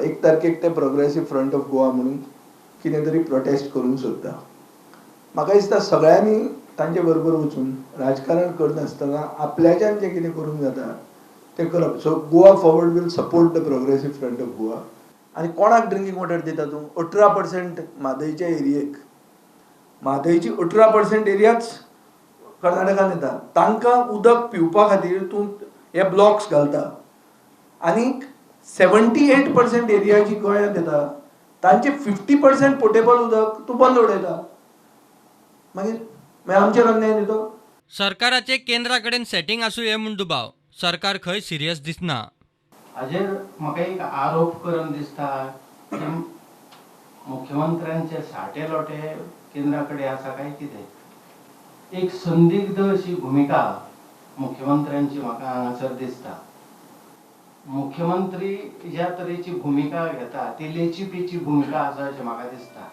1 तारखेक ते progressive front of Goa म्हणून कितें तरी प्रोटेस्ट करूंक सोदता. म्हाका दिसता सगळ्यांनी तांचे बरोबर वचून राजकारण करनासतना आपल्याच्यान जें कितें करूंक जाता तें करप. So Goa Forward will support the progressive front of Goa. आनी कोणाक ड्रिंकींग वॉटर दिता तूं? 18% म्हादयच्या एरियेक. म्हादयची 18% एरियाच कर्नाटकान येता. तांकां उदक पिवपा खातीर तूं हे ब्लॉक्स घालता. आनीक 78% एरिया जी गोंयांत येता तांचे 50% पोर्टेबल उदक तूं बंद उडयता. मागीर आमचेर अन्याय न्ही तो. सरकाराचे केंद्रा कडेन सेटिंग आसूं म्हूण दुबाव. सरकार खंय सिरियस दिसना. हाजेर म्हाका एक आरोप करून दिसता की मुख्यमंत्र्यांचे साठे लोटे केंद्रा कडेन आसा काय कितें. एक संदिग्ध अशी भुमिका मुख्यमंत्र्यांची म्हाका हांगासर दिसता. मुख्यमंत्री ज्या तरेची भुमिका घेता ती लेचीपेची भुमिका आसा अशें म्हाका दिसता.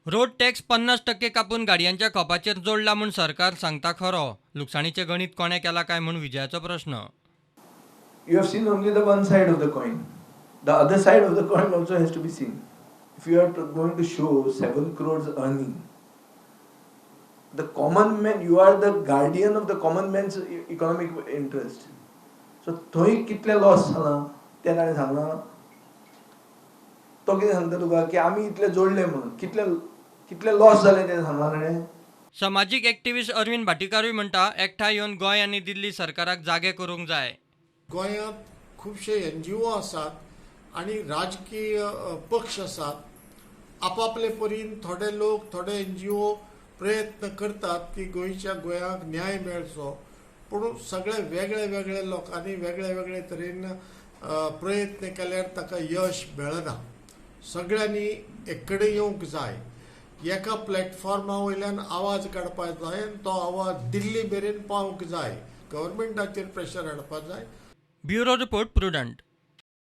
रोड टॅक्स 50% कापून गाडयांच्या खपाचेर जोडला म्हूण सरकार सांगता खरो. लुकसाणीचें गणित कोणें केला काय म्हूण विजयाचो प्रश्न. You have seen only the one side of the coin. The other side of the coin also has to be seen. If you are going to show 7 crores earning, the common man, you are the guardian of the common man's economic interest. So थंय कितले loss जाला ते ताणें सांगना. तो कितें सांगता तुका की आमी इतले जोडले म्हणून. कितले लॉस जाले ते सांगना ताणें. समाजीक एक्टिव्हिस्ट अरविंद भाटीकारूय म्हणटा एकठांय येवन गोंय आनी दिल्ली सरकाराक जागे करूंक जाय. गोंयांत खुबशे NGO आसात आनी राजकीय पक्ष आसात. आपापले परीन थोडे लोक थोडे NGO प्रयत्न करतात की गोंयाक न्याय मेळचो. पूण सगळे वेगळे वेगळे लोकांनी वेगळे वेगळे तरेन प्रयत्न केल्यार ताका यश मेळना. सगळ्यांनी एक कडेन येवंक जाय. एका प्लॅटफॉर्मा वयल्यान आवाज काडपाक जाय आनी तो आवाज दिल्ली मेरेन पावंक जाय. गव्हर्मेंटाचेर प्रेशर हाडपाक जाय. Bureau report prudent.